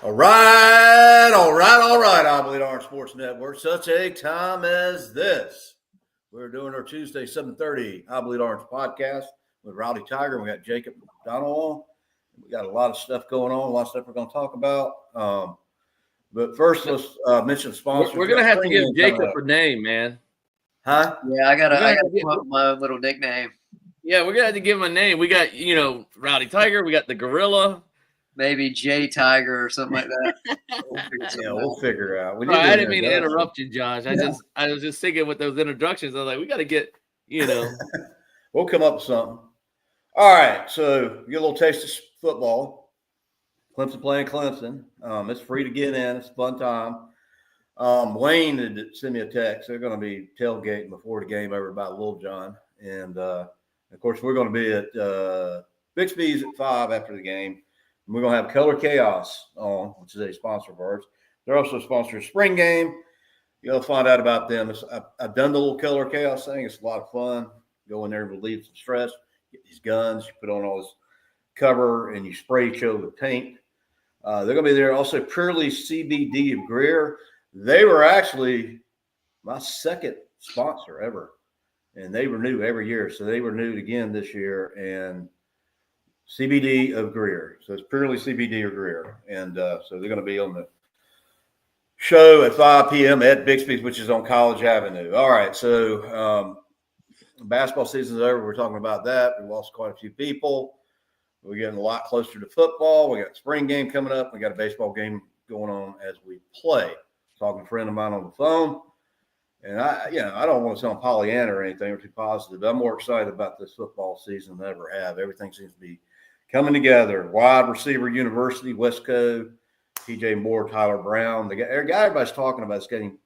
All right, I believe our sports network. Such a time as this. We're doing our Tuesday 7:30 I Bleed Orange podcast with Rowdy Tiger. We got Jacob Donald on. We got a lot of stuff going on, a lot of stuff we're going to talk about. But first, let's mention sponsors. We're going to have to give Jacob a name, man. Huh? Yeah, I gotta come up with my own little nickname. Yeah, we're going to have to give him a name. We got, Rowdy Tiger. We got the Gorilla. Maybe J Tiger or something like that. We'll figure it out. I didn't mean to interrupt you, Josh. I was just thinking with those introductions. I was like, we got to get, We'll come up with something. All right, so get a little taste of football. Clemson playing Clemson. It's free to get in. It's a fun time. Wayne had sent me a text. They're going to be tailgating before the game over by Little John. And, of course, we're going to be at Bixby's at 5 after the game. And we're going to have Color Chaos on, which is a sponsor of ours. They're also sponsoring spring game. You'll find out about them. I've done the little Color Chaos thing. It's a lot of fun. Go in there and relieve some stress. Get these guns. You put on all this cover, and you spray each other with paint. They're going to be there. Also, Purely CBD of Greer. They were actually my second sponsor ever, and they renew every year. So they renewed again this year, and CBD of Greer. So it's Purely CBD of Greer. And so they're going to be on the show at 5 p.m. at Bixby's, which is on College Avenue. All right, so basketball season's over. We're talking about that. We lost quite a few people. We're getting a lot closer to football. We got a spring game coming up. We got a baseball game going on as we play. Talking to a friend of mine on the phone. And I don't want to sound Pollyanna or anything or too positive, but I'm more excited about this football season than I ever have. Everything seems to be coming together. Wide receiver university, Westco, TJ Moore, Tyler Brown. The guy everybody's talking about is getting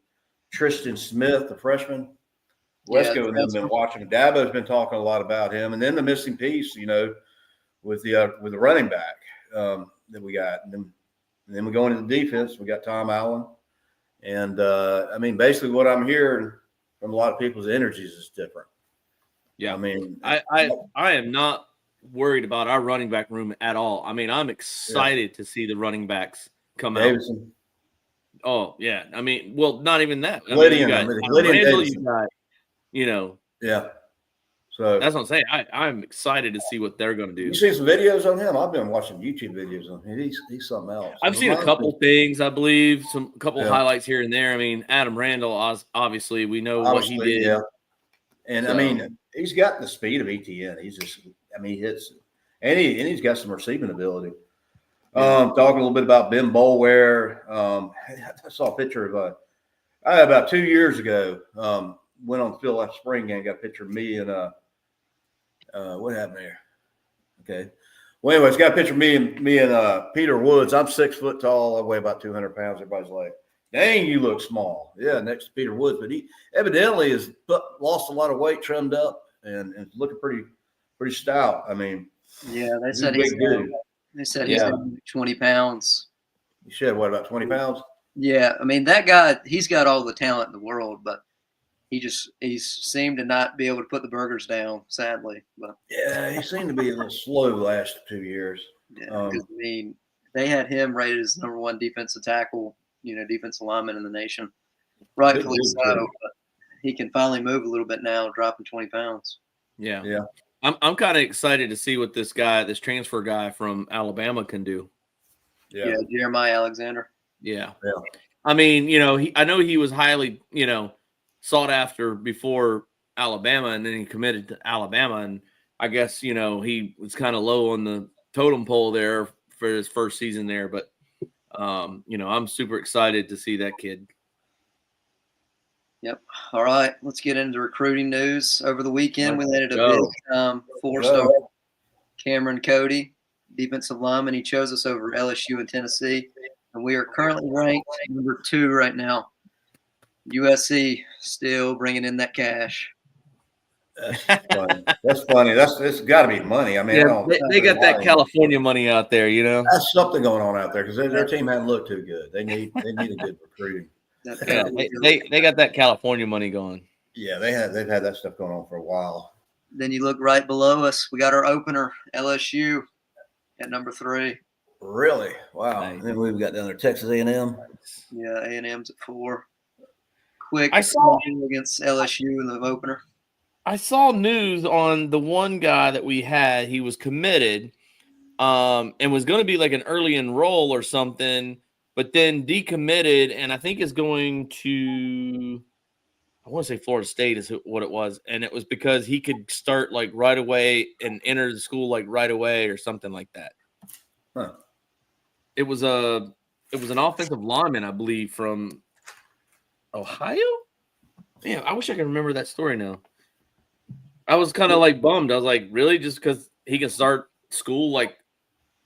Tristan Smith, the freshman. Westco and them have been watching. Dabo's been talking a lot about him. And then the missing piece, with the running back that we got. And then we go into the defense. We got Tom Allen. And, basically what I'm hearing from a lot of people's energies is different. Yeah. I am not worried about our running back room at all. I'm excited to see the running backs come Davidson. out. Oh, yeah. Not even that. Lydian Yeah. So that's what I'm saying. I'm excited to see what they're going to do. You seen some videos on him? I've been watching YouTube videos on him. He's something else. I've seen a couple things, I believe, a couple highlights here and there. Adam Randall, obviously, we know what he did. Yeah. And he's got the speed of ETN. He's just, he hits, and he's got some receiving ability. Talking a little bit about Ben Boulware. I saw a picture of about 2 years ago. Went on the field after spring game. Got a picture of me and what happened there? Okay. Well, anyways, got a picture of me and Peter Woods. I'm 6 foot tall. I weigh about 200 pounds. Everybody's like, dang, you look small. Yeah, next to Peter Woods. But he evidently has lost a lot of weight, trimmed up, and looking pretty stout. Yeah, they said he's down 20 pounds. He shed, what, about 20 pounds? Yeah, that guy, he's got all the talent in the world, but he seemed to not be able to put the burgers down, sadly. But yeah, he seemed to be a little slow the last 2 years. Yeah, they had him rated as number one defensive tackle, defensive lineman in the nation. Rightfully so. But he can finally move a little bit now, dropping 20 pounds. Yeah. Yeah. I'm kind of excited to see what this transfer guy from Alabama can do. Yeah, Jeremiah Alexander. Yeah. I know he was highly, sought after before Alabama, and then he committed to Alabama, and I guess he was kind of low on the totem pole there for his first season there, but I'm super excited to see that kid. Yep. All right, let's get into recruiting news. Over the weekend, we landed a big 4-star Cameron Cody, defensive lineman. He chose us over LSU and Tennessee, and we are currently ranked number 2 right now. USC still bringing in that cash. That's funny. It's got to be money. They got that California money out there, That's something going on out there because their team hadn't looked too good. They need a good recruiting. Yeah, they got that California money going. Yeah, they've had that stuff going on for a while. Then you look right below us. We got our opener, LSU, at number 3. Really? Wow. Nice. And then we've got down there Texas A&M. Yeah, A&M's at 4. Quick I saw against LSU in the opener. I saw news on the one guy that we had. He was committed, and was going to be like an early enroll or something, but then decommitted, and I think is going to. I want to say Florida State is what it was, and it was because he could start like right away and enter the school like right away or something like that. Huh. It was an offensive lineman, I believe, from Ohio. Man, I wish I could remember that story now. I was kind of like bummed. I was like, really, just because he can start school like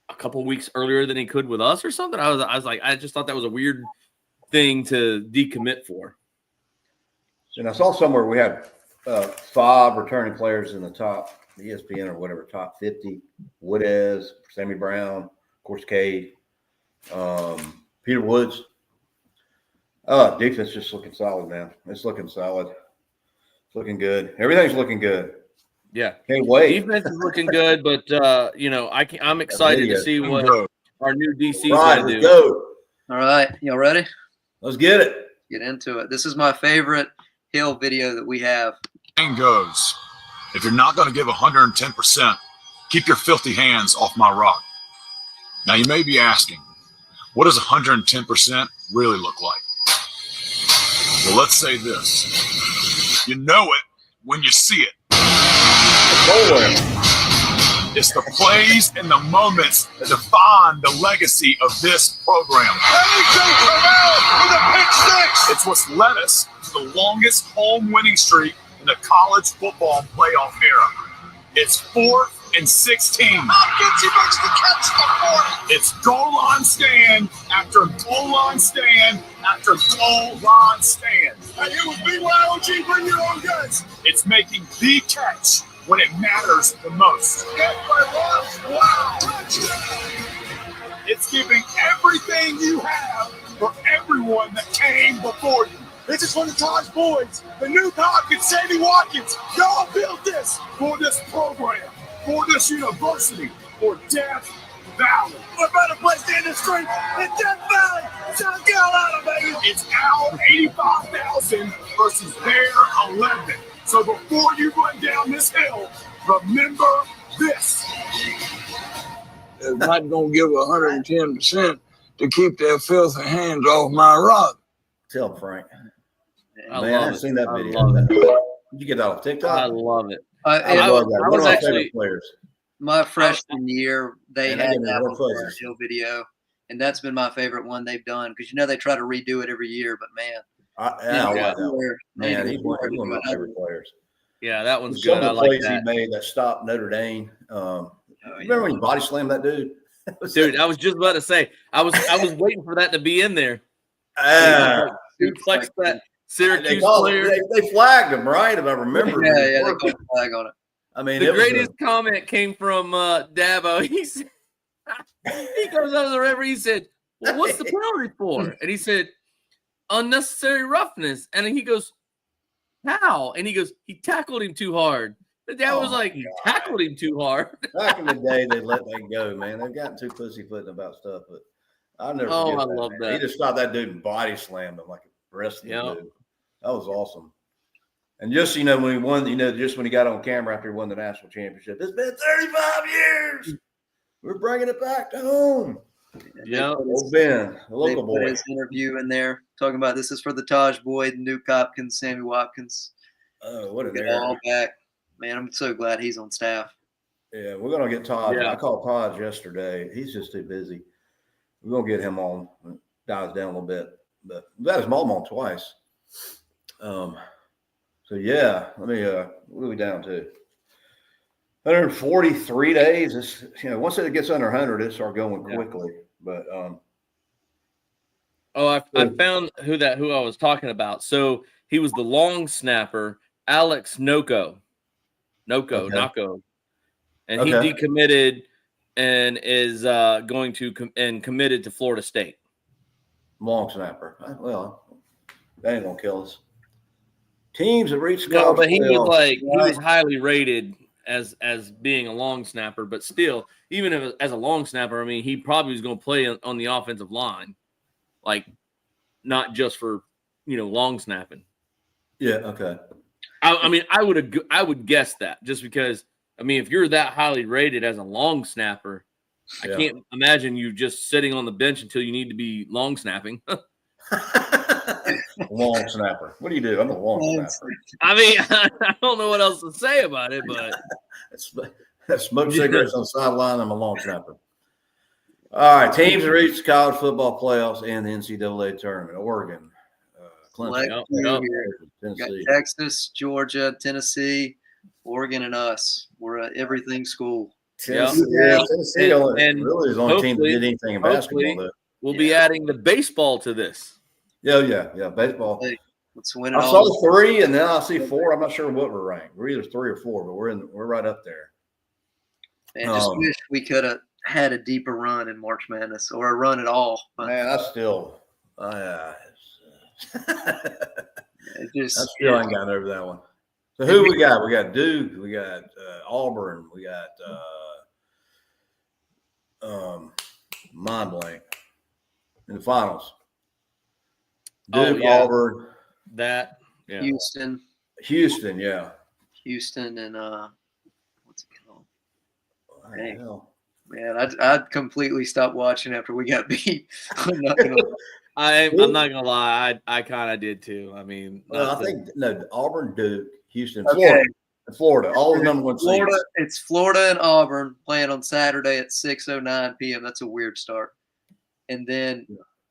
a couple weeks earlier than he could with us or something? I was like, I just thought that was a weird thing to decommit for. And I saw somewhere we had 5 returning players in the top ESPN or whatever, top 50. Woodez, Sammy Brown, of course, Cade, Peter Woods. Defense just looking solid, man. It's looking solid. It's looking good. Everything's looking good. Yeah. Can't wait. Defense is looking good, but I'm excited to see what our new DC is Right, going to let's do. go. All right, y'all ready? Let's get it. Get into it. This is my favorite Hill video that we have. Saying goes, if you're not going to give 110%, keep your filthy hands off my rock. Now you may be asking, what does 110% really look like? Well, let's say this. You know it when you see it. It's the plays and the moments that define the legacy of this program. It's what's led us to the longest home winning streak in the college football playoff era. It's 4th and 16. It's goal line stand after goal line stand after goal line stand. And it was BYOG, bring your own guns. It's making the catch when it matters the most. Wow. It's giving everything you have for everyone that came before you. This is for the Taj boys, the new Hopkins, Sammy Watkins. Y'all built this for this program, for this university, for Death Valley. What better place to end the street than Death Valley, South Carolina, baby? It's our 85,000 versus their 11. So before you run down this hill, remember this. They're not going to give 110% to keep their filthy hands off my rock. Tell him, Frank. I Man, love I haven't it. seen that I video. love it. Did you get that off TikTok? I love it. I love that. I One was of my actually favorite players. My freshman year, they Man, I had get me that real on their fuzzy. Hill video, and that's been my favorite one they've done because they try to redo it every year, but man, I like that one. Man, he's one of anywhere. my favorite players. Yeah, that one's Some good. of I the like plays that. he made that stopped Notre Dame. Remember when you body slammed that dude? Dude, I was just about to say, I was waiting for that to be in there. Duplex that Syracuse player. They flagged him, right? If I remember. Yeah, they put a flag on it. I mean, The greatest comment came from Dabo. He said, he goes over the referee. He said, "Well, what's the penalty for?" And he said, "Unnecessary roughness." And he goes, "How?" And he goes, "He tackled him too hard." The dad was like, "You tackled him too hard." Back in the day, they let that go, man. They've gotten too pussyfooting about stuff, but I'll never Oh, forget I that, love man. that. He just stopped that dude and body slammed him like a wrestling dude. That was awesome. And just, when he won, just when he got on camera after he won the national championship, it's been 35 years. We're bringing it back to home. Yeah. Old Ben, the They local put boy. his interview in there talking about this is for the Taj Boyd, Nuke Hopkins, Sammy Watkins. Oh, what an Get it all era. back. Man, I'm so glad he's on staff. Yeah, we're going to get Todd. Yeah. I called Todd yesterday. He's just too busy. We're going to get him on. Dials down a little bit. But we've got his mom on twice. So, yeah, let me what are we down to? 143 days. It's, once it gets under 100, it starts going quickly. But I found who I was talking about. So he was the long snapper, Alex Noko, and he decommitted and is going to committed to Florida State. Long snapper. Well, that ain't gonna kill us. Teams have reached No, but he playoffs. was highly rated as being a long snapper, but still, even if as a long snapper, I mean, he probably was going to play on the offensive line, like not just for long snapping. Yeah. Okay. I mean, I would guess that just because. I mean, if you're that highly rated as a long snapper, I can't imagine you just sitting on the bench until you need to be long snapping. Long snapper. What do you do? I'm a long snapper. I mean, I don't know what else to say about it, but smoke cigarettes on the sideline. I'm a long snapper. All right, teams that reached the college football playoffs and the NCAA tournament. Oregon, Clemson, Tennessee, Texas, Georgia, Tennessee, Oregon, and us. We're a everything school. Tennessee and really is the only team that did anything in basketball. Though. We'll be adding the baseball to this. Yeah, baseball. Hey, let's win it. I saw 3, and now I see 4. I'm not sure what we're ranked. We're either 3 or 4, but we're right up there. And just wish we could have had a deeper run in March Madness or a run at all. But man, I still ain't gotten over that one. So who we got? We got Duke. We got Auburn. We got mind blank in the finals. Duke, Auburn, Houston, yeah. Houston, and what's it called? Dang. Man, I'd completely stopped watching after we got beat. I'm not gonna lie, I kind of did too. I mean, I think Auburn, Duke, Houston, Florida, all the number one Florida. seeds. It's Florida and Auburn playing on Saturday at 6:09 p.m. That's a weird start, and then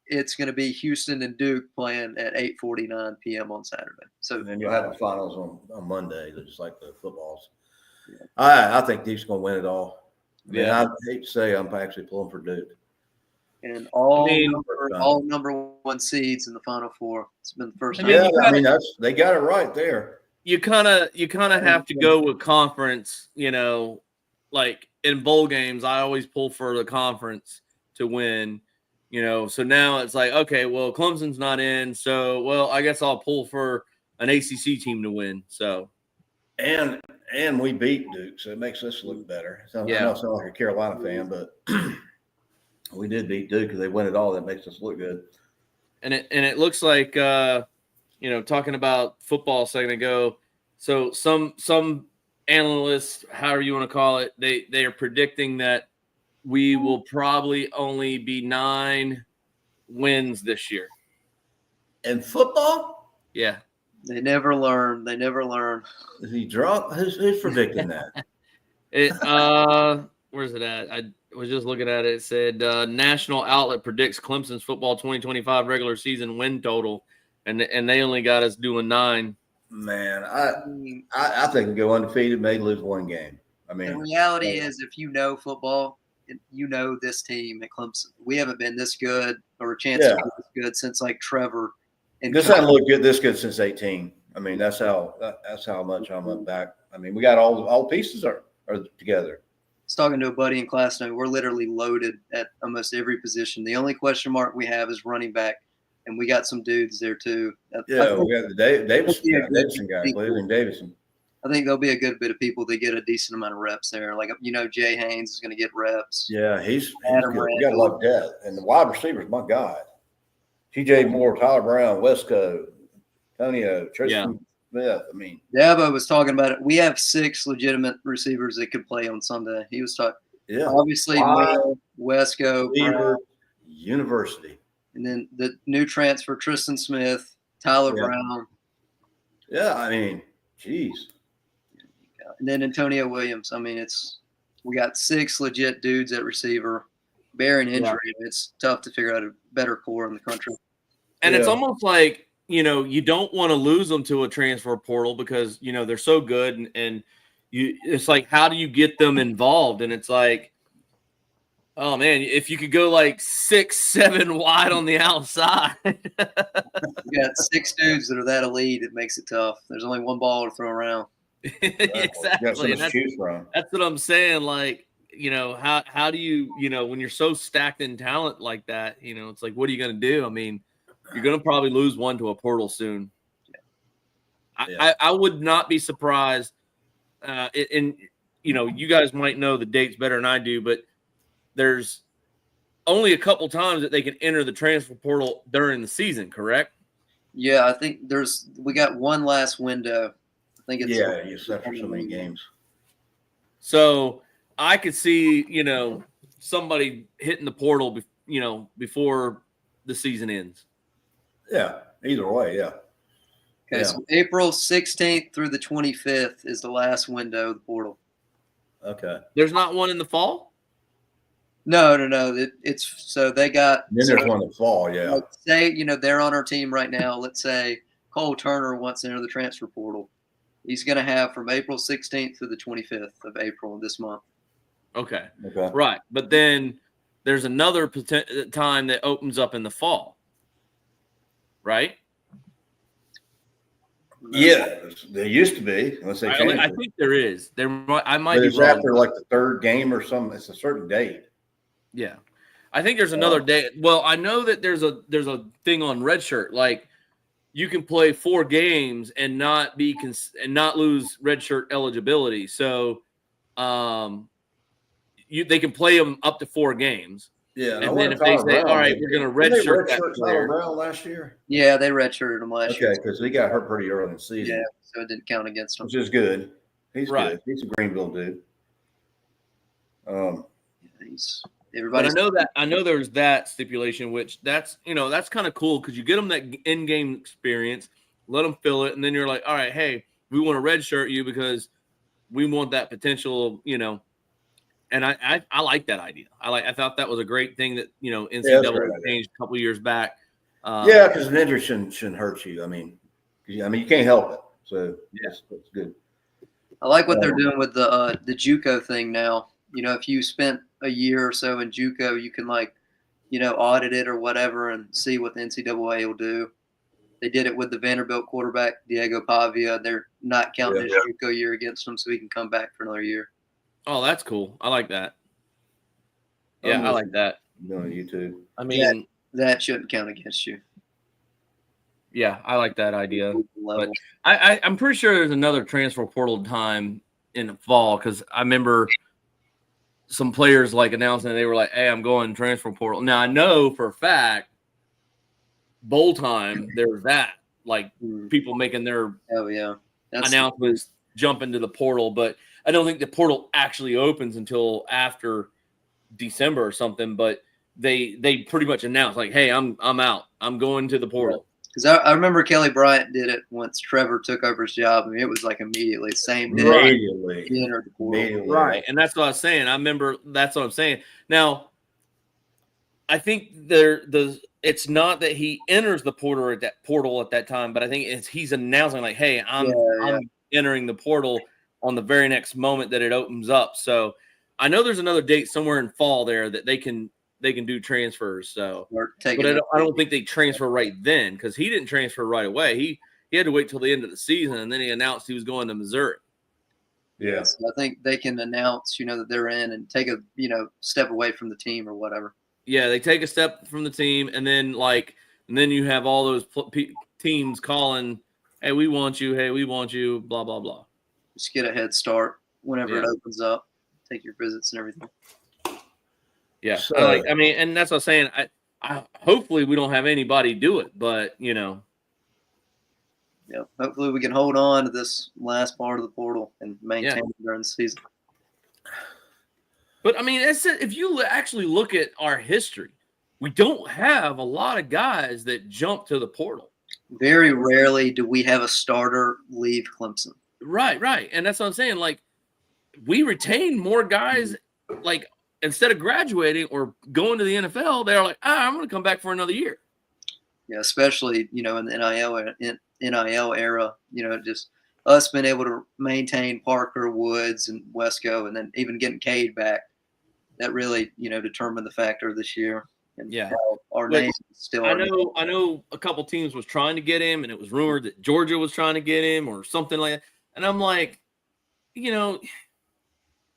it's going to be Houston and Duke playing at 8:49 p.m. on Saturday. So and then you'll have the finals on Monday, just like the footballs. Yeah. I think Duke's going to win it all. I hate to say I'm actually pulling for Duke. And all number one seeds in the Final Four. It's been the first time. They got it right there. You kind of have to go with conference. Like in bowl games, I always pull for the conference to win. So now it's like, okay, well, Clemson's not in, so I guess I'll pull for an ACC team to win. So, and we beat Duke, so it makes us look better. I know I sound like a Carolina fan, but we did beat Duke because they win it all. That makes us look good. And it looks like talking about football a second ago. So some analysts, however you want to call it, they are predicting that we will probably only be 9 wins this year. In football? Yeah. They never learn. Is he drunk? Who's predicting that? Where's it at? I was just looking at it. It said national outlet predicts Clemson's football 2025 regular season win total, and they only got us doing 9. Man, I think we go undefeated, may lose 1 game. I mean, the reality is, if you know football, you know this team at Clemson. We haven't been this good or a chance to be this good since like Trevor. This hasn't looked this good since 18. I mean, that's how much I'm up back. I mean, we got all pieces are together. I was talking to a buddy in class now. We're literally loaded at almost every position. The only question mark we have is running back, and we got some dudes there too. We got the Davidson guy, William Davidson. I think there'll be a good bit of people that get a decent amount of reps there. Like, Jay Haynes is going to get reps. Yeah, he's good. We got a lot of depth. And the wide receivers, my God. TJ Moore, Tyler Brown, Wesco, Antonio, Tristan Smith. I mean, Dabo was talking about it. We have 6 legitimate receivers that could play on Sunday. He was talking. Yeah. Obviously, Moore, Wesco, Brown, University. And then the new transfer, Tristan Smith, Tyler Brown. Yeah, I mean, geez. And then Antonio Williams. I mean, we got 6 legit dudes at receiver. Bearing injury, it's tough to figure out a better core in the country. And it's almost like, you don't want to lose them to a transfer portal because, they're so good. And it's like, how do you get them involved? And it's like, oh, man, if you could go like 6, 7 wide on the outside. You got 6 dudes that are that elite. It makes it tough. There's only one ball to throw around. Exactly. And that's what I'm saying. Like, how do you, when you're so stacked in talent like that, it's like, what are you going to do? I mean, you're going to probably lose one to a portal soon. I would not be surprised. And you guys might know the dates better than I do, but there's only a couple times that they can enter the transfer portal during the season, correct? Yeah, I think we got one last window. I think it's you set for so many games. So I could see, somebody hitting the portal, before the season ends. Yeah, either way, yeah. Okay, so April 16th through the 25th is the last window of the portal. Okay. There's not one in the fall? No. It's so they got. Then there's one in the fall, yeah. Like, say, they're on our team right now. Let's say Cole Turner wants to enter the transfer portal. He's going to have from April 16th to the 25th of April this month. Okay. Right. But then there's another time that opens up in the fall, right? Yeah, there used to be. Unless they changed I it. think there is. I might But be it's wrong. after like the third game or something. It's a certain date. Yeah. I think there's another day. Well, I know that there's a thing on redshirt. Like you can play 4 games and not not lose redshirt eligibility. So they can play them up to 4 games. Yeah. And then if they say, all right, we're going to redshirt that player. Tyler Brown last year? Yeah, they redshirted him last year. Okay, because he got hurt pretty early in the season. Yeah, so it didn't count against him. Which is good. He's Right. good. He's a Greenville dude. Everybody. But I know there's that stipulation, which that's kind of cool because you get them that in-game experience, let them fill it, and then you're like, all right, hey, we want to redshirt you because we want that potential, And I like that idea. I thought that was a great thing that NCAA changed a couple years back. Because an injury shouldn't hurt you. I mean, you can't help it. So yes, that's good. I like what they're doing with the JUCO thing now. If you spent a year or so in JUCO, you can audit it or whatever and see what the NCAA will do. They did it with the Vanderbilt quarterback Diego Pavia. They're not counting his JUCO year against him, so he can come back for another year. Oh, that's cool. I like that. Yeah, I like that. On YouTube. I mean, that shouldn't count against you. Yeah, I like that idea. But I'm pretty sure there's another transfer portal time in the fall because I remember some players announcing they were like, "Hey, I'm going transfer portal." Now I know for a fact, bowl time there's that people making their announcements jump into the portal, but I don't think the portal actually opens until after December or something. But they pretty much announced "Hey, I'm out. I'm going to the portal." Because I remember Kelly Bryant did it once Trevor took over his job. I mean, it was immediately, same day. Immediately. He entered the portal. Right. And that's what I was saying. I remember that's what I'm saying. Now, I think it's not that he enters the portal at that time, but I think he's announcing "Hey, I'm entering the portal" on the very next moment that it opens up. So I know there's another date somewhere in fall there that they can do transfers. So, but I don't think they transfer right then because he didn't transfer right away. He had to wait till the end of the season, and then he announced he was going to Missouri. Yeah, so I think they can announce, that they're in and take a step away from the team or whatever. Yeah, they take a step from the team, and then you have all those teams calling, "Hey, we want you. Hey, we want you." Blah blah blah. Just get a head start whenever it opens up. Take your visits and everything. Yeah, so, and that's what I'm saying. I hopefully we don't have anybody do it, but Yeah, hopefully we can hold on to this last part of the portal and maintain it during the season. But if you actually look at our history, we don't have a lot of guys that jump to the portal. Very rarely do we have a starter leave Clemson. Right, and that's what I'm saying. We retain more guys. Instead of graduating or going to the NFL, they're like, I'm going to come back for another year. Yeah, especially, in the NIL era, just us being able to maintain Parker, Woods, and Wesco, and then even getting Cade back, that really, determined the factor this year. And our name is still. I know a couple teams was trying to get him, and it was rumored that Georgia was trying to get him or something like that. And I'm like,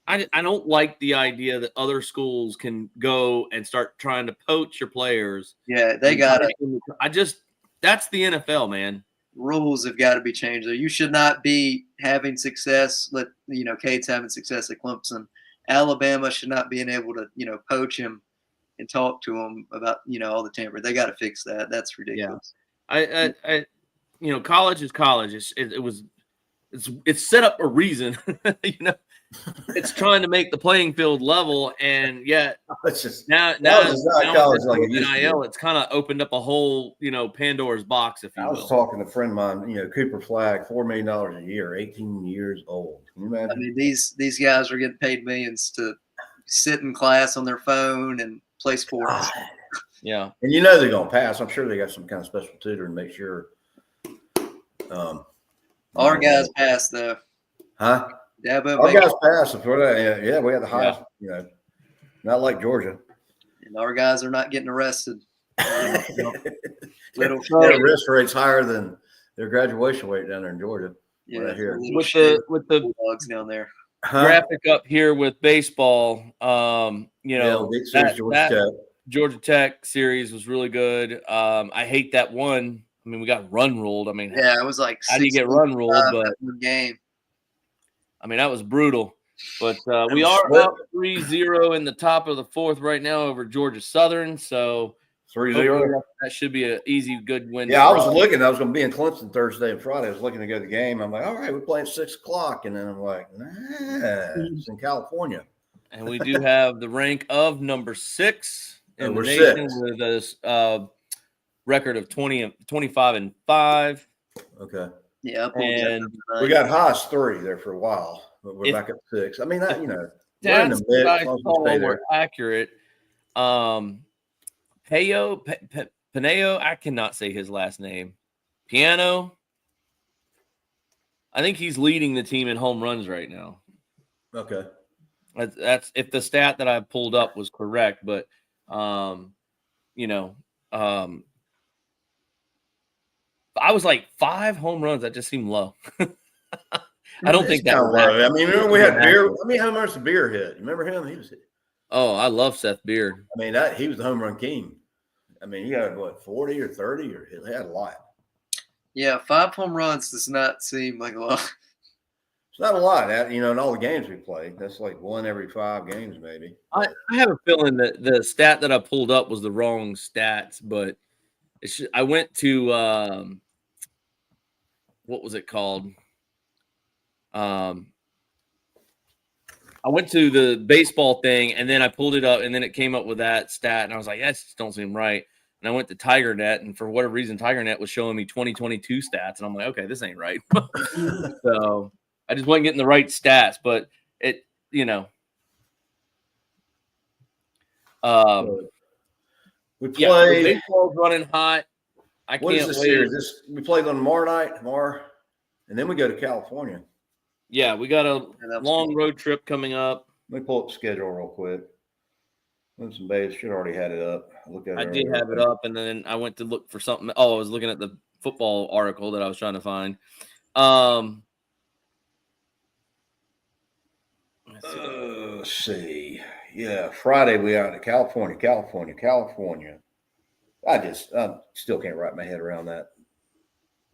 I don't like the idea that other schools can go and start trying to poach your players. Yeah, they got it. That's the NFL, man. rules have got to be changed. You should not be having success. Cade's having success at Clemson. Alabama should not being able to, poach him and talk to him about, all the tampering. They got to fix that. That's ridiculous. I college is college. It's set up a reason. It's trying to make the playing field level, and yet it's just now college like it used to NIL, be. it's kind of opened up a whole Pandora's box, if you will. I was talking to a friend of mine, Cooper Flagg, $4 million a year, 18 years old. Can you imagine? I mean, these guys are getting paid millions to sit in class on their phone and play sports. God. Yeah, and they're going to pass. I'm sure they got some kind of special tutor to make sure. Our guys passed though. Huh? Dabo Our guys passed before that. Yeah, we had the highest. Not like Georgia. And our guys are not getting arrested. Their arrest rate's higher than their graduation rate down there in Georgia. Yeah, right here. with the Bulldogs down there. graphic up here with baseball, Georgia Tech series was really good. I hate that one. I mean, we got run ruled. I mean, yeah, it was like how do you get run ruled? But game. I mean, that was brutal. But we are up 3-0 in the top of the fourth right now over Georgia Southern. So 3-0. That should be an easy, good win. Yeah, I was looking. I was going to be in Clemson Thursday and Friday. I was looking to go to the game. I'm like, all right, we're playing 6 o'clock. And then I'm like, nah, it's in California. And we do have the rank of number 6 in the We're nation 6. with a record of 25-5. Okay. Yeah, and we got Haas 3 there for a while, but we're back at 6. I mean, that, we're in the mid. I call were accurate. Paneo, I cannot say his last name. Piano. I think he's leading the team in home runs right now. Okay. That's if the stat that I pulled up was correct, but I was like 5 home runs. That just seemed low. I don't think that was low. I mean, remember we had Beer. I mean, how much Beer hit? Remember him? He was. Oh, I love Seth Beard. I mean, he was the home run king. I mean, he got 40 or 30, or he had a lot. Yeah, 5 home runs does not seem like a lot. It's not a lot, in all the games we played. That's like 1 every 5 games, maybe. I have a feeling that the stat that I pulled up was the wrong stats, but I went to what was it called? I went to the baseball thing, and then I pulled it up, and then it came up with that stat, and I was like, that just don't seem right. And I went to TigerNet, and for whatever reason, TigerNet was showing me 2022 stats, and I'm like, okay, this ain't right. So I just wasn't getting the right stats, but it, we played. Baseball's running hot. I what can't is this wait. series? We played on tomorrow, and then we go to California. Yeah, we got a long road trip coming up. Let me pull up the schedule real quick. Clemson Bay should already had it up. I did have it up, and then I went to look for something. Oh, I was looking at the football article that I was trying to find. Let's see. Yeah, Friday we out to California. I still can't wrap my head around that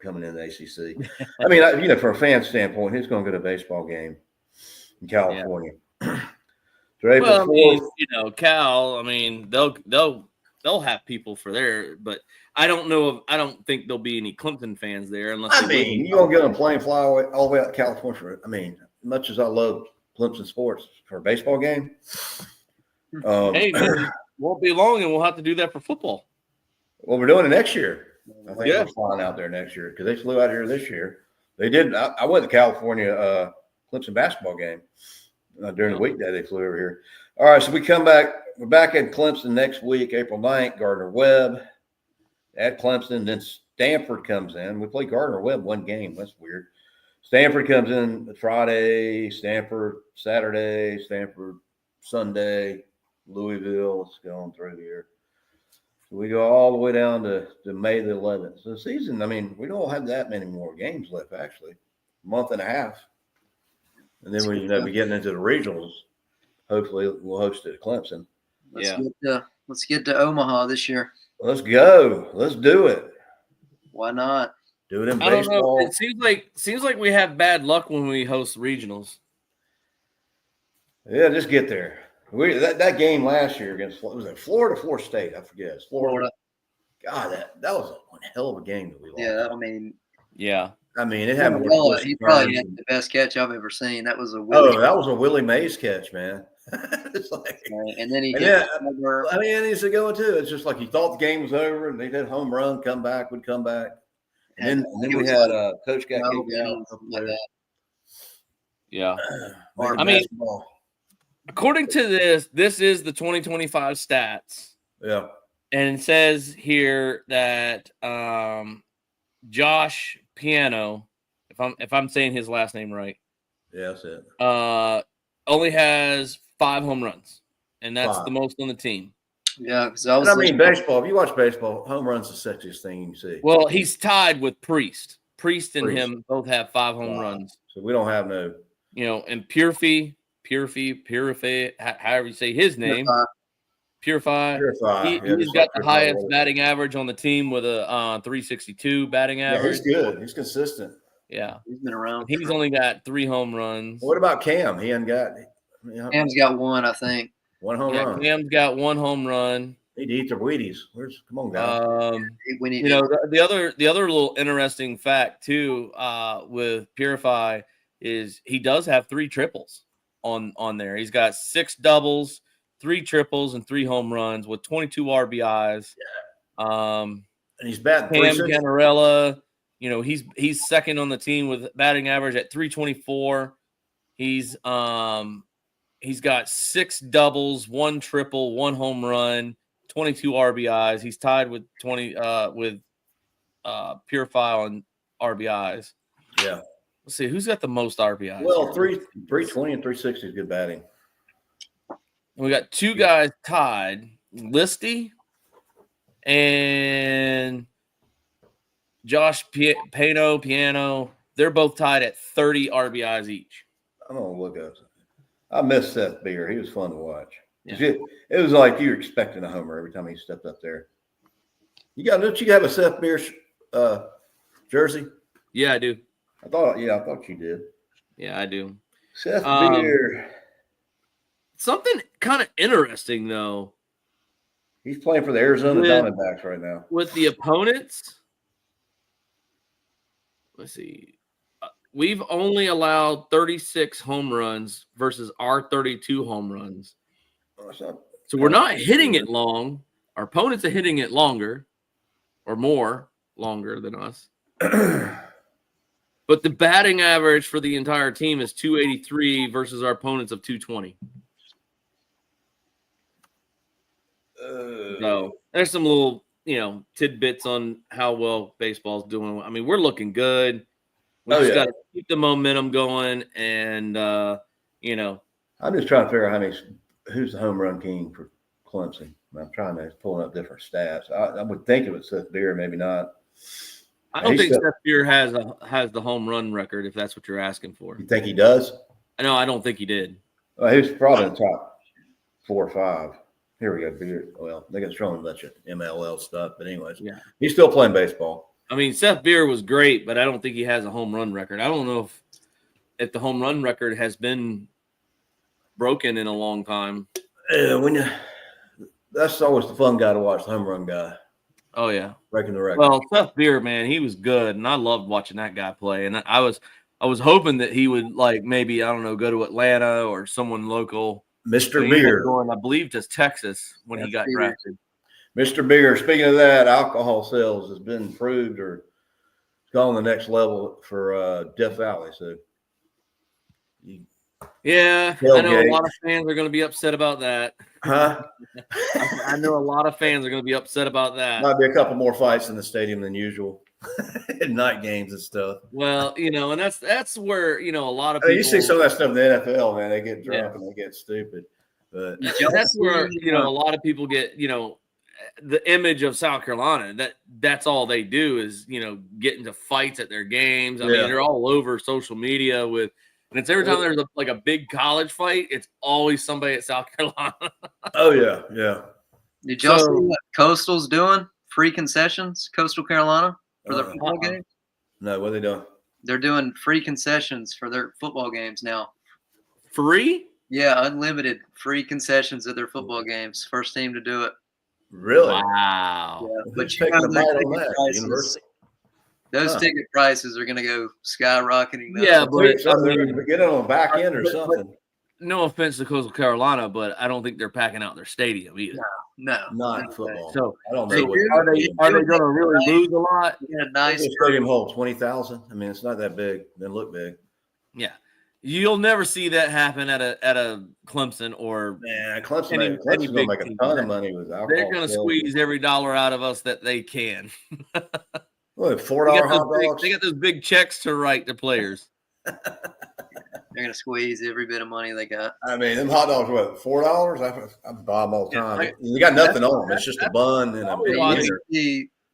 coming in the ACC. I mean, from a fan standpoint, who's going to go to a baseball game in California? Yeah. So Cal. I mean, they'll have people for there, but I don't know. I don't think there'll be any Clemson fans there unless. You gonna get on a plane, fly all the way out to California? Much as I love Clemson sports for a baseball game. Hey, won't be long, and we'll have to do that for football. Well, we're doing it next year. I think we're flying out there next year because they flew out here this year. They did. I went to California Clemson basketball game during the weekday. They flew over here. All right, so we come back. We're back in Clemson next week, April 9th. Gardner-Webb at Clemson. Then Stanford comes in. We play Gardner-Webb one game. That's weird. Stanford comes in Friday. Stanford Saturday. Stanford Sunday. Louisville. It's going through here. So we go all the way down to May the 11th. So the season, we don't have that many more games left, actually. A month and a half. And then we be getting into the regionals. Hopefully we'll host it at Clemson. Let's get to Omaha this year. Let's go. Let's do it. Why not? Do it in I don't know. baseball. It seems like we have bad luck when we host regionals. Yeah, just get there. That game last year against was it Florida, Florida State? I forget. It's Florida. God, that was one hell of a game that we lost. Yeah, I mean, yeah. I mean, it had more. He probably had the best catch I've ever seen. That was that was a Willie Mays catch, man. It's like, and then he I mean, and he's going too. It's just like he thought the game was over, and they did home run, would come back, and then we had coach got kicked out. Yeah, I mean, according to this is the 2025 stats. Yeah, and it says here that Josh Piano, if I'm saying his last name right, yeah, that's it. Only has 5 home runs, and that's the most on the team. Yeah, because baseball. If you watch baseball, home runs the sexiest thing you can see. Well, he's tied with Priest. Priest and him both have 5 home runs. So we don't have no. And Purify, however you say his name. Purify. He's got the highest batting average on the team with a 362 batting average. Yeah, he's good. He's consistent. Yeah. He's been around. He's only got 3 home runs. What about Cam? He hasn't got. Cam's got 1, I think. 1 home run. Cam's got 1 home run. Need to eat their Wheaties. Come on, guys. The other little interesting fact too with Purify is he does have 3 triples on there. He's got 6 doubles, 3 triples, and 3 home runs with 22 RBIs. Yeah. And he's batting Cam Ganarella, he's second on the team with batting average at 324. He's got 6 doubles, 1 triple, 1 home run, 22 RBIs. He's tied with Purify on RBIs. Yeah. Let's see who's got the most RBIs. Well, 320 and 360 is good batting. And we got 2 guys tied, Listy and Josh Piano. They're both tied at 30 RBIs each. I'm gonna look up. I miss Seth Beer. He was fun to watch. Yeah. It was like you were expecting a homer every time he stepped up there. Don't you have a Seth Beer jersey? Yeah, I do. I thought you did. Yeah, I do. Seth Beer. Something kind of interesting though. He's playing for the Arizona Diamondbacks right now. With the opponents, let's see. We've only allowed 36 home runs versus our 32 home runs. So we're not hitting it long. Our opponents are hitting it longer or longer than us. But the batting average for the entire team is 283 versus our opponents of 220. So there's some little, tidbits on how well baseball's doing. I mean, we're looking good. We just got to keep the momentum going, and I'm just trying to figure out who's the home run king for Clemson. I'm trying to pull up different stats. I would think it was Seth Beer, maybe not. I don't think Seth Beer has the home run record, if that's what you're asking for. You think he does? No, I don't think he did. Well, he was probably in the top 4 or 5. Here we go. Beer. Well, they got showing a bunch of MLL stuff, but anyways, he's still playing baseball. I mean, Seth Beer was great, but I don't think he has a home run record. I don't know if the home run record has been broken in a long time. Yeah, that's always the fun guy to watch, the home run guy. Oh yeah, breaking the record. Well, Seth Beer, man, he was good, and I loved watching that guy play. And I was hoping that he would maybe go to Atlanta or someone local. Mr. Beer, going, I believe, to Texas when he got drafted. Mr. Beer. Speaking of that, alcohol sales has been improved or gone to the next level for Death Valley. So, I know a lot of fans are going to be upset about that. Huh? I know a lot of fans are going to be upset about that. Might be a couple more fights in the stadium than usual. In night games and stuff. Well, and that's where a lot of people. You see some of that stuff in the NFL, man. They get drunk and they get stupid. But that's where a lot of people get the image of South Carolina. That's all they do is get into fights at their games. I mean, they're all over social media with. And it's every time there's a big college fight, it's always somebody at South Carolina. Oh, yeah. Did y'all see what Coastal's doing? Free concessions, Coastal Carolina, for their football games? No, what are they doing? They're doing free concessions for their football games now. Free? Yeah, unlimited free concessions at their football games. First team to do it. Really? Wow. Yeah, Who's but you taking know the those bite on ticket that? The prices, university? those Huh. ticket prices are going to go skyrocketing. Now. Yeah, but So I they're mean, going to get it on the back end or but- something. no offense to Coastal Carolina, but I don't think they're packing out their stadium either. No, Not in football. So, I don't They know what. do- are they going to really lose a lot? You had a Nice nice. stadium hold 20,000. I mean, it's not that big. It doesn't look big. Yeah, you'll never see that happen at a Clemson or Man, Clemson's any going to big make a team. ton of money with alcohol. They're going to sales. squeeze every dollar out of us that they can. What, They $4 got, hot those big, dogs? they got those big checks to write to players. They're going to squeeze every bit of money they got. I mean, them hot dogs, what, $4? I buy them all the time. Yeah, You got nothing on them. It's just a bun and a probably big why dinner.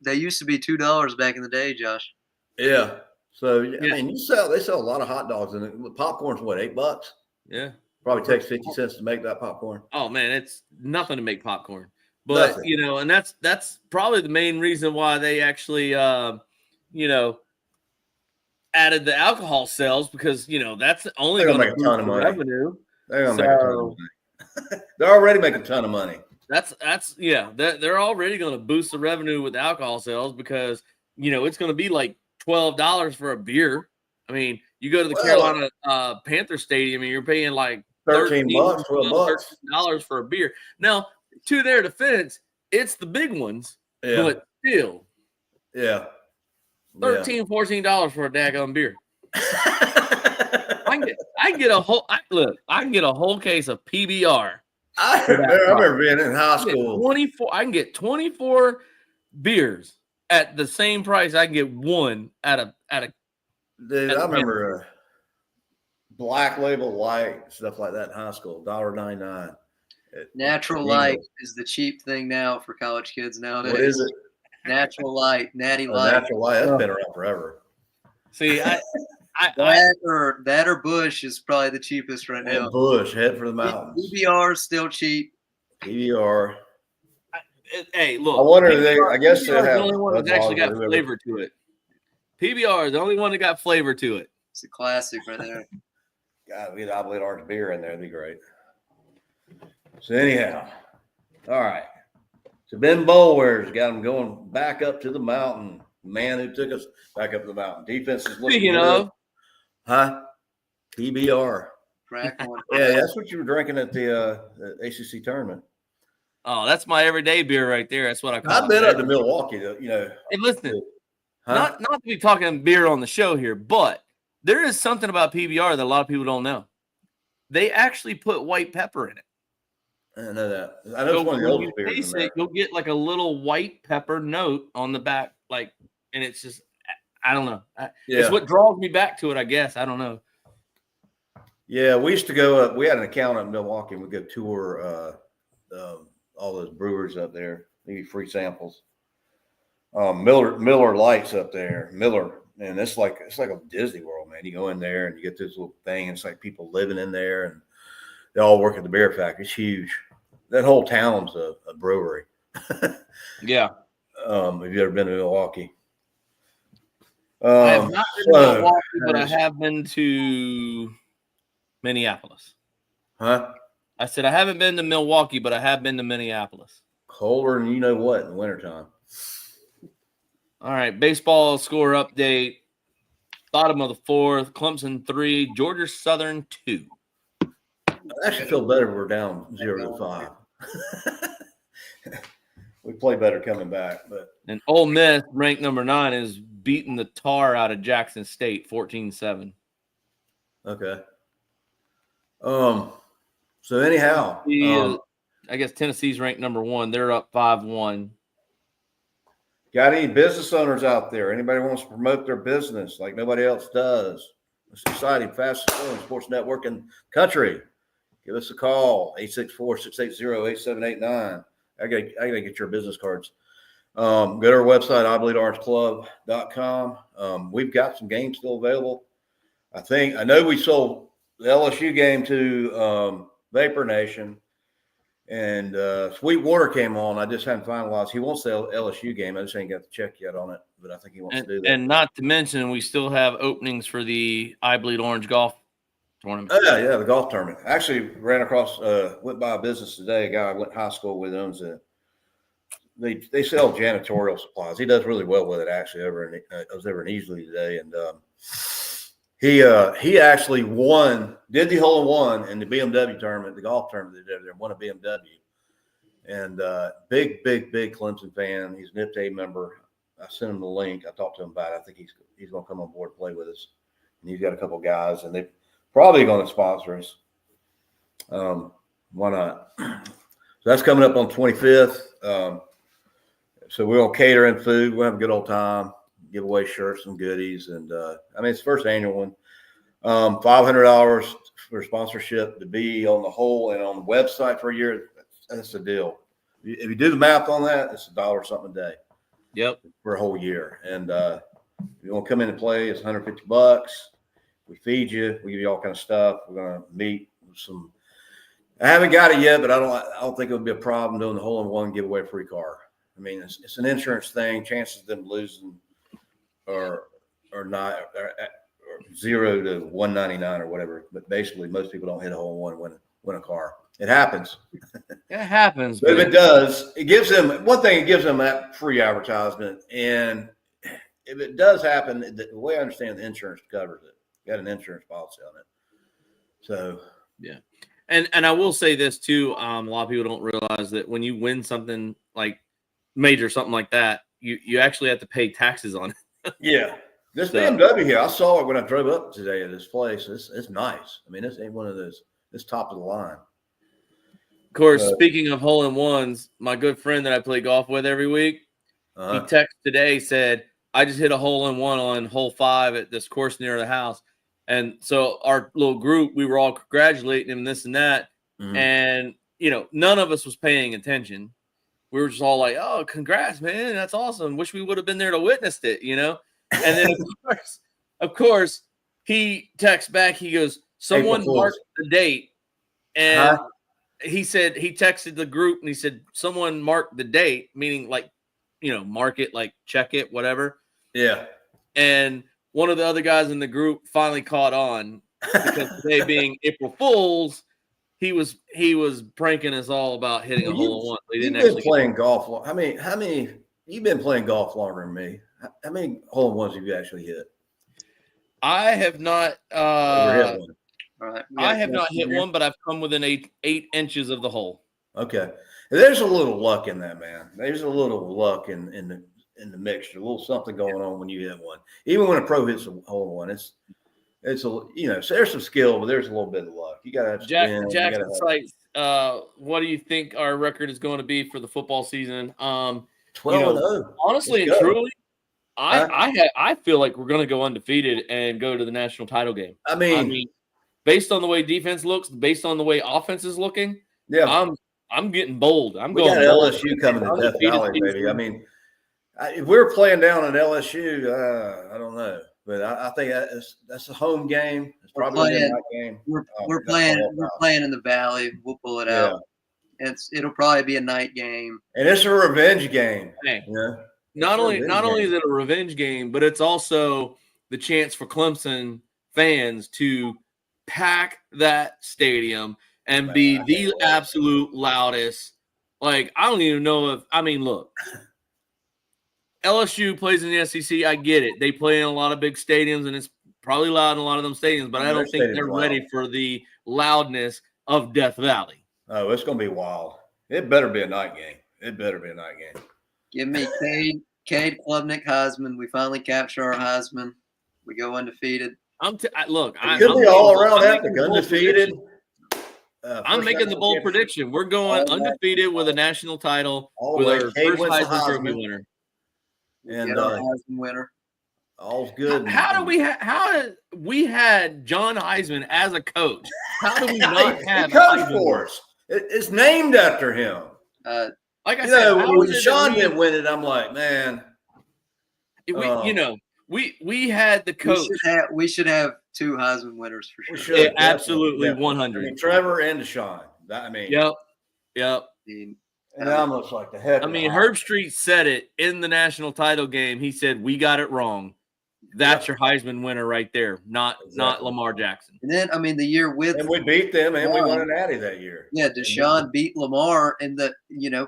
They used to be $2 back in the day, Josh. Yeah. So, I Yeah. mean, they sell a lot of hot dogs. And popcorn's what, $8? Yeah. Probably takes 50 cents to make that popcorn. Oh man, it's nothing to make popcorn. But Nothing. you know, and that's probably the main reason why they actually added the alcohol sales, because that's only They're going gonna to make a ton boost of the money. revenue. They're going to make a ton of money. They're already making a ton of money. They're already going to boost the revenue with the alcohol sales, because it's going to be like $12 for a beer. I mean, you go to the Carolina Panther Stadium and you're paying like $13, $12. $13 for a beer. Now, to their defense, it's the big ones, Yeah. but still, Yeah. $13, $14 for a daggone beer. I can get a whole case of PBR. I remember being in high school. I can get 24 beers at the same price I can get one at a Dude, I remember Black Label Light, stuff like that in high school, $1.99. Natural Light is the cheap thing now for college kids nowadays. What is it? Natural Light, Natty Light. Natural Light. That's been around forever. See, that or Bush is probably the cheapest right now. And Bush, head for the mountains. PBR is still cheap. PBR. Hey, look. I wonder if I guess they PBR is have the only one that's actually got whoever. flavor to it. PBR is the only one that got flavor to it. It's a classic right there. God, we had Oblate Orange beer in there. That'd be great. So anyhow, all right. So Ben Boulware's got him going back up to the mountain. The man who took us back up the mountain. Defense is looking Speaking good. of, PBR. Crack one. Yeah, that's what you were drinking at the ACC tournament. oh, that's my everyday beer right there. That's what I call it. I've been up to Milwaukee, Hey, listen, Huh? not to be talking beer on the show here, but there is something about PBR that a lot of people don't know. They actually put white pepper in it. I know that. I know it's one of the when oldest you beers in taste it, America. you'll get like a little white pepper note on the back, and it's just, I don't know. Yeah. It's what draws me back to it, I guess. I don't know. Yeah, we used to go up. We had an account up in Milwaukee, and we'd go tour all those brewers up there. They give you free samples. Miller Lights up there. Miller, and it's like a Disney World, man. You go in there and you get this little thing, and it's like people living in there, and they all work at the beer factory. It's huge. That whole town's a brewery. Yeah. Have you ever been to Milwaukee? I have not been to so- Milwaukee, but I have been to Minneapolis. Huh? I said I haven't been to Milwaukee, but I have been to Minneapolis. Colder than you know what in the wintertime. All right, baseball score update. Bottom of the fourth, Clemson 3, Georgia Southern 2. I actually feel better if we're down 0-5. We play better coming back, but And Ole Miss, ranked number 9, is beating the tar out of Jackson State 14-7. okay. So anyhow, I guess Tennessee's ranked number 1. They're up 5-1. got any business owners out there? Anybody wants to promote their business like nobody else does? It's exciting, fastest growing sports network in the country. Give us a call, 864-680-8789. I gotta get your business cards. Go to our website, IBOSNOrangeclub.com. We've got some games still available. I know we sold the LSU game to Vapor Nation, And Sweetwater came on. I just haven't finalized. He wants the LSU game. I just ain't got the check yet on it, but I think he wants to do that. And not to mention, we still have openings for the I Bleed Orange golf tournament. Oh, yeah, the golf tournament. Actually, ran across, went by a business today. A guy I went to high school with owns it. They sell janitorial supplies. He does really well with it. Actually, I was over in Easley today, and he actually did the hole-in-one in the BMW tournament, the golf tournament they did there, won a BMW. And big Clemson fan. He's an IPTA member. I sent him the link. I talked to him about it. I think he's going to come on board and play with us. And he's got a couple of guys, and they're probably going to sponsor us. Why not? So that's coming up on 25th. So we're going to cater in food. We'll have a good old time. Give away shirts and goodies. And, it's the first annual one. $500 for sponsorship to be on the whole and on the website for a year. That's the deal. If you do the math on that, it's $1 something a day. Yep. For a whole year. And if you want to come in and play, it's $150. We feed you. We give you all kind of stuff. We're going to meet with some. I haven't got it yet, but I don't think it would be a problem doing the hole-in-one, give away a free car. I mean, it's an insurance thing. Chances of them losing are not or 0 to 199 or whatever. But basically, most people don't hit a hole-in-one and win a car. It happens. It happens. But if it does, it gives them that free advertisement. And if it does happen, the way I understand, the insurance covers it. You got an insurance policy on it. So yeah. And I will say this too. A lot of people don't realize that when you win something like major, something like that, you actually have to pay taxes on it. Yeah. This BMW here, I saw it when I drove up today at this place. It's nice. I mean, this ain't one of those. It's top of the line. Of course, speaking of hole-in-ones, my good friend that I play golf with every week, he texted today, said, I just hit a hole-in-one on hole 5 at this course near the house. And so our little group, we were all congratulating him, this and that. Mm-hmm. And, none of us was paying attention. We were just all like, oh, congrats, man. That's awesome. Wish we would have been there to witness it, And then, of course, he texts back. He goes, someone marked the date. And he said he texted the group and he said, someone marked the date, meaning like, mark it, like check it, whatever. Yeah. And one of the other guys in the group finally caught on because today being April Fool's, he was pranking us all about hitting a hole-in-one. You've been playing golf. How many? You've been playing golf longer than me. How many hole-in-ones have you actually hit? I have not. Hit one. Right. I have not hit one, but I've come within 8 inches of the hole. Okay, there's a little luck in that, man. There's a little luck in the mixture, a little something going on when you hit one. Even when a pro hits a hole-in-one, it's a so there's some skill, but there's a little bit of luck. You gotta have Jackson Sites. What do you think our record is going to be for the football season? 12-0. Honestly and truly, I feel like we're going to go undefeated and go to the national title game. I mean, based on the way defense looks, based on the the way offense is looking, yeah, I'm getting bold. We got LSU coming to Death Valley, baby. I mean, if we were playing down at LSU, I don't know, but I think that's a home game. It's probably a night game. We're playing in the Valley. We'll pull it out. It'll probably be a night game, and it's a revenge game. Hey, not only is it a revenge game, but it's also the chance for Clemson fans to pack that stadium and be the absolute loudest. Like, I don't even know look, LSU plays in the SEC. I get it. They play in a lot of big stadiums, and it's probably loud in a lot of them stadiums, but I don't think they're ready for the loudness of Death Valley. Oh, it's going to be wild. It better be a night game. Give me Cade Klubnik Heisman. We finally capture our Heisman. We go undefeated. It could be all around epic, undefeated. I'm making the bold prediction. We're going undefeated with a national title with our first Heisman Trophy winner. And Heisman winner. All's good. How we had John Heisman as a coach? How do we not have coach for us? It's named after him. Like I said, when Sean didn't win it, I'm like, man. We had the coach. We should have 2 Heisman winners for sure. Absolutely, 100. Trevor and Deshaun. Yep. Yep. And that looks like the heck. I mean, Herb Street said it in the national title game. He said, "We got it wrong." That's your Heisman winner right there, not Lamar Jackson. And then, I mean, the year with and we beat them, and we won a natty that year. Yeah, Deshaun beat Lamar in the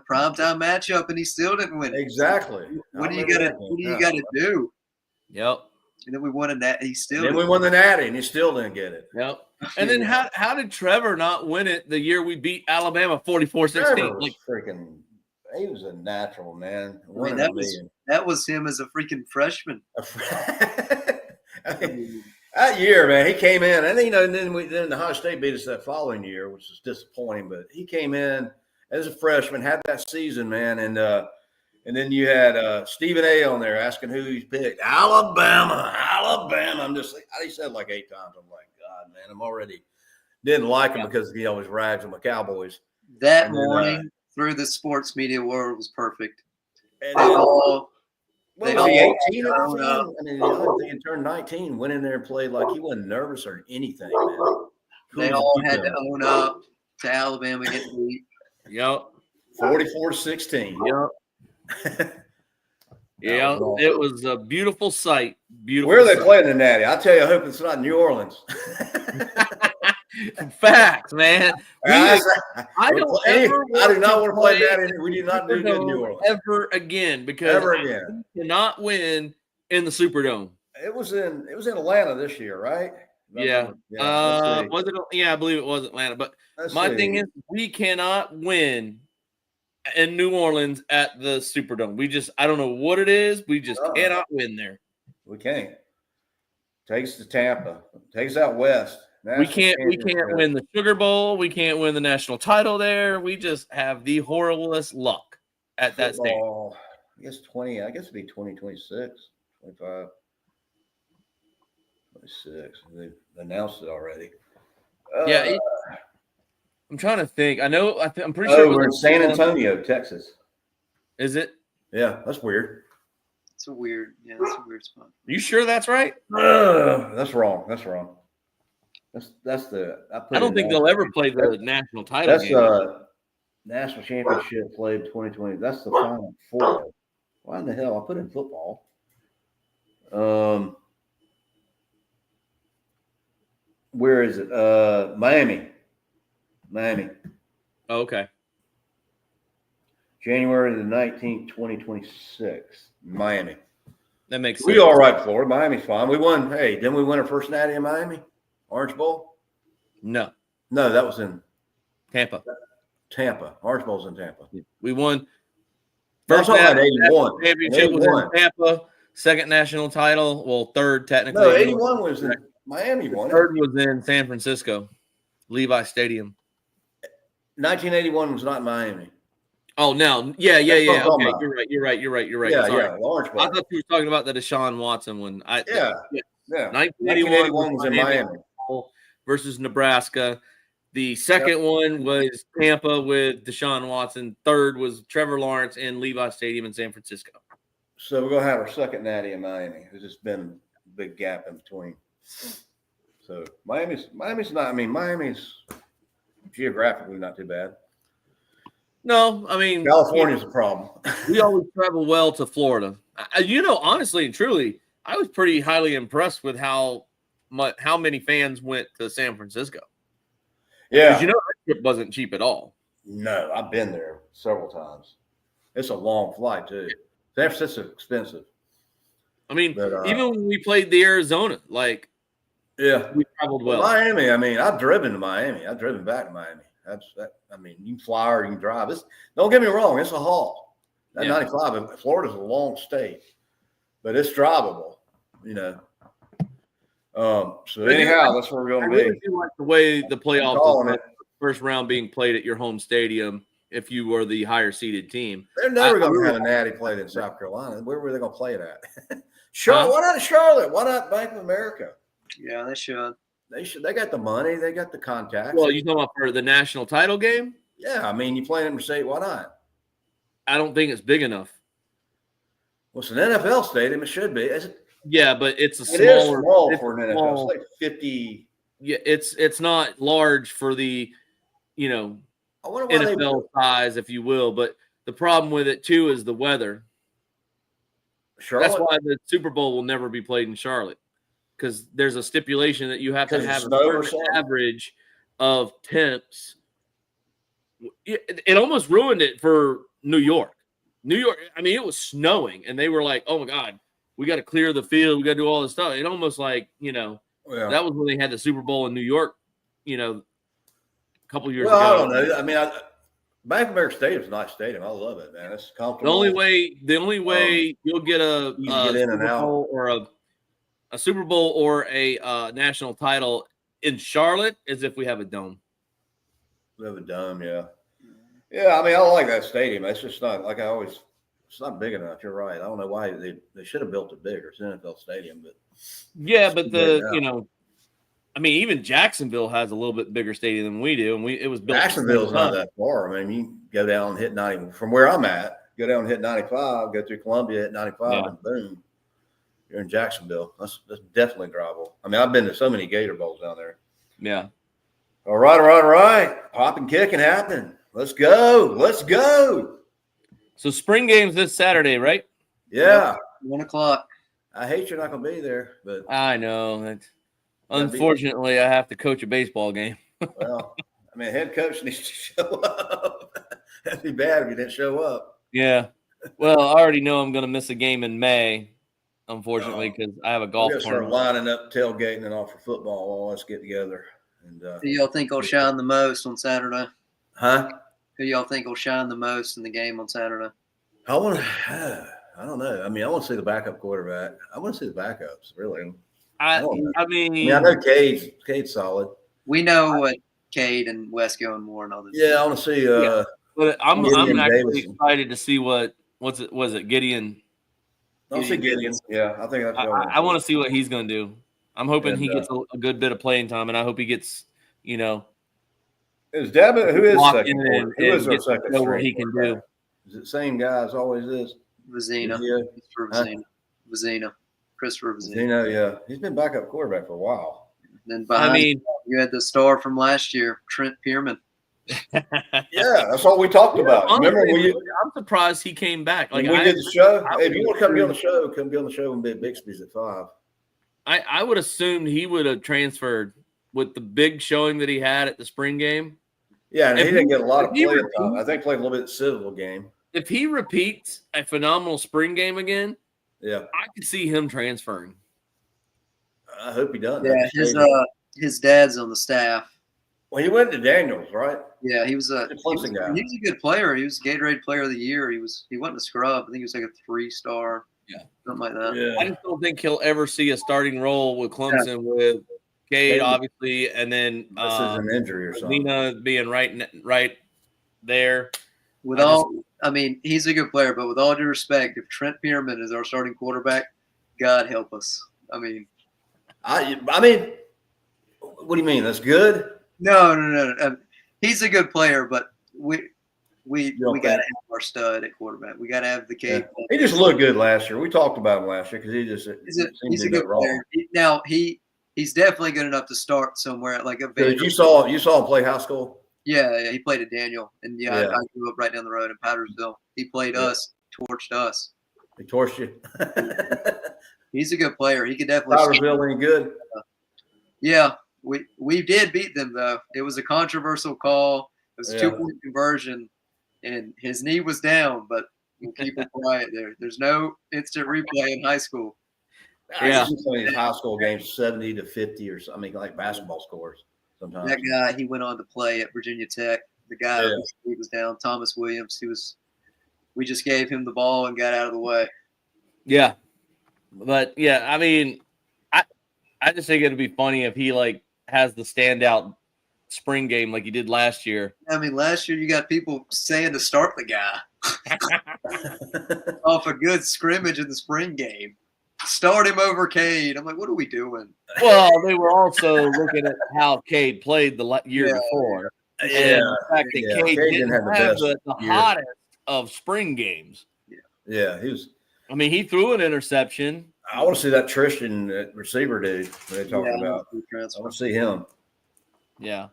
primetime matchup, and he still didn't win. Exactly. What do you got to do? Yep. And then we won a natty. He still. Then we won the natty, and he still didn't get it. Yep. And then how did Trevor not win it the year we beat Alabama 44-16? Like freaking. He was a natural, man. I mean, that was him as a freaking freshman. I mean, that year, man, he came in, and then Ohio State beat us that following year, which was disappointing. But he came in as a freshman, had that season, man, and then you had Stephen A. on there asking who he picked. Alabama. I'm just like, he said like 8 times. I'm like, God, man, I'm already didn't like him because he always rags on the Cowboys. That morning. Through the sports media world was perfect. And they all 18 I mean, I think he turned 19, went in there and played like he wasn't nervous or anything, man. They all had to own up to Alabama getting beat. Yep. 44-16. Yep. Yeah, it was a beautiful sight. Beautiful. Where are they playing the natty? I'll tell you, I hope it's not New Orleans. Facts, man. I do not want to play that. We do not do good in New Orleans ever again because we cannot win in the Superdome. It was in Atlanta this year, right? Yeah. Was it? Yeah, I believe it was Atlanta. But my thing is, we cannot win in New Orleans at the Superdome. I don't know what it is. We just cannot win there. We can't. Takes to Tampa. Takes out west. We can't win the Sugar Bowl. We can't win the national title there. We just have the horriblest luck at that stage. I guess it'd be 2026, 25, 26. They've announced it already. I'm trying to think. I know. I'm pretty sure we're in San Antonio, Texas. Is it? Yeah, that's weird. It's a weird spot. You sure that's right? That's wrong. I don't think they'll ever play the national title game. That's national championship played 2020. That's the Final Four. Why in the hell? I put in football. Where is it? Miami. Oh, okay. January the 19th, 2026. Miami. That makes sense. We all right, Florida. Miami's fine. We won. Hey, didn't we win our first natty in Miami? Orange Bowl? No, that was in Tampa. Orange Bowl's in Tampa. We won. First national championship was in Tampa. Second national title. Well, third technically. No, 81 was in Miami. Third was in San Francisco, Levi Stadium. 1981 was not Miami. Oh, no. Yeah. Okay, you're right. Yeah, sorry. yeah. Orange Bowl. I thought you were talking about the Deshaun Watson one. Yeah. 1981 was in Miami versus Nebraska. The second one was Tampa with Deshaun Watson. Third was Trevor Lawrence in Levi Stadium in San Francisco. So we're going to have our second natty in Miami. There's just been a big gap in between. So Miami's not, I mean, Miami's geographically not too bad. No, I mean, California's a problem. We always travel well to Florida. Honestly and truly, I was pretty highly impressed with how many fans went to San Francisco. Yeah. Because that trip wasn't cheap at all. No, I've been there several times. It's a long flight, too. San Francisco's expensive. I mean, even when we played the Arizona, we traveled well. Miami, I mean, I've driven to Miami. I've driven back to Miami. I mean, you can fly or you can drive. Don't get me wrong, it's a haul. That 95, Florida's a long state, but it's drivable, So anyhow, that's where we're going to be. I really do like the way the playoffs first round being played at your home stadium. If you were the higher seeded team, they're never going to have a natty played in South Carolina. Where were they going to play it at? Charlotte. Why not Charlotte? Why not Bank of America? Yeah, they should. They got the money. They got the contacts. Well, you talking about for the national title game? Yeah, I mean, you play in Mercedes. Why not? I don't think it's big enough. Well, it's an NFL stadium. It should be. Yeah, but it's It is small for an NFL. It's like 50. Yeah, it's not large for the, I wonder why NFL size, if you will. But the problem with it too is the weather. Charlotte? That's why the Super Bowl will never be played in Charlotte, because there's a stipulation that you have to have a certain average of temps. It almost ruined it for New York. I mean, it was snowing, and they were like, "Oh my God, we got to clear the field. We got to do all this stuff." It almost like, that was when they had the Super Bowl in New York, a couple years ago. I don't know. I mean, Bank of America Stadium is a nice stadium. I love it, man. It's comfortable. The only way you'll get a Super Bowl or a Super Bowl or a national title in Charlotte is if we have a dome. We have a dome, yeah. Yeah, I mean, I like that stadium. It's just not it's not big enough. You're right. I don't know why they should have built it bigger. It's an NFL stadium, but yeah, but I mean, even Jacksonville has a little bit bigger stadium than we do, and it was built. Jacksonville's not that far. I mean, you go down and hit 90 from where I'm at. Go down and hit 95. Go through Columbia, hit 95, and boom, you're in Jacksonville. That's definitely drivable. I mean, I've been to so many Gator Bowls down there. Yeah. All right. Popping, kicking, happening. Let's go. So spring games this Saturday, right? Yeah. 1:00. I hate you're not going to be there, but I know. Unfortunately, I have to coach a baseball game. Well, I mean, head coach needs to show up. That'd be bad if you didn't show up. Yeah. Well, I already know I'm going to miss a game in May, unfortunately, because I have a golf tournament. Start lining up, tailgating, and off for football. All us get together. And who y'all think will shine the most on Saturday? Huh? Who y'all think will shine the most in the game on Saturday? I don't know. I mean, I want to see the backup quarterback. I want to see the backups, really. I mean, I know Cade's solid. We know what Cade and Wesco and Moore and all this. Yeah, I want to see. But I'm actually excited to see was it Gideon? I'll see Gideon. Yeah, I think that's. I want to see what he's going to do. I'm hoping he gets a good bit of playing time, and I hope he gets, Is Dabbitt who is second? Who is our second? Know what he can do. Is it the same guy as always is? Vizina. Christopher Vizina, yeah. He's been backup quarterback for a while. Then you had the star from last year, Trent Pierman. Yeah, that's all we talked about. Remember I'm surprised he came back. Like we did the show. Hey, if you want to come be on the show, come be on the show and be at Bixby's at 5. I would assume he would have transferred with the big showing that he had at the spring game. Yeah, and he didn't get a lot of playing time. I think played a little bit of Civil game. If he repeats a phenomenal spring game again, yeah, I could see him transferring. I hope he does. Yeah, his dad's on the staff. Well, he went to Daniels, right? Yeah, he was a Clemson guy. He was a good player. He was Gatorade Player of the Year. He wasn't a scrub. I think he was like a 3-star. Yeah, something like that. Yeah. I just don't think he'll ever see a starting role with Clemson with Cade, obviously, and then this is an injury or something. Nina being right there. He's a good player, but with all due respect, if Trent Pierman is our starting quarterback, God help us. I mean, what do you mean? That's good? No. He's a good player, but we got to have our stud at quarterback. We got to have the Cade. Yeah. He just looked good last year. We talked about him last year because he's a good player. Now he's definitely good enough to start somewhere at like a. You saw him play high school. Yeah, he played at Daniel, and I grew up right down the road in Powdersville. He played us, torched us. He torched you. He's a good player. He could definitely. Powdersville any good? Yeah, we did beat them though. It was a controversial call. It was a 2-point conversion, and his knee was down. But we'll keep it quiet there. There's no instant replay in high school. Yeah, some of these high school games 70-50 or something like basketball scores. Sometimes. That guy, he went on to play at Virginia Tech. The guy whose knee was down, Thomas Williams. We just gave him the ball and got out of the way. Yeah, but I mean, I just think it'd be funny if he has the standout spring game like he did last year. I mean, last year you got people saying to start the guy off a good scrimmage in the spring game. Start him over Cade. I'm like, what are we doing? Well, they were also looking at how Cade played the year before. Yeah. And the fact that Cade didn't have the hottest of spring games. Yeah, he was. I mean, he threw an interception. I want to see that Tristan receiver dude they talking about. I want to see him. Yeah.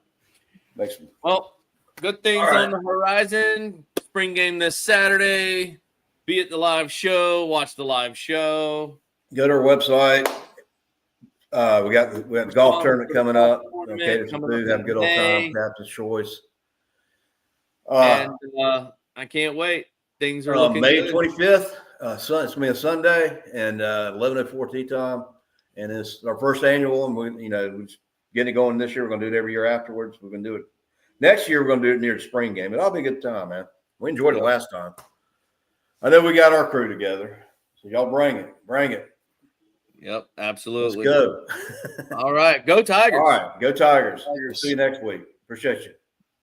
Makes me. Well, Good things All right. on the horizon. Spring game this Saturday. Be at the live show. Watch the live show. Go to our website. We got the golf tournament coming up. Okay, some food, have a good old time. Captain's choice. And I can't wait. Things are looking May good. 25th. It's going to be a Sunday, and 11:04 tea time. And it's our first annual, and we're getting it going this year. We're going to do it every year afterwards. We're going to do it next year. We're going to do it near the spring game. It'll be a good time, man. We enjoyed it last time. I know we got our crew together, so y'all bring it. Yep, absolutely. Let's go. All right, go Tigers. All right, go Tigers. Tigers. See you next week. Appreciate you.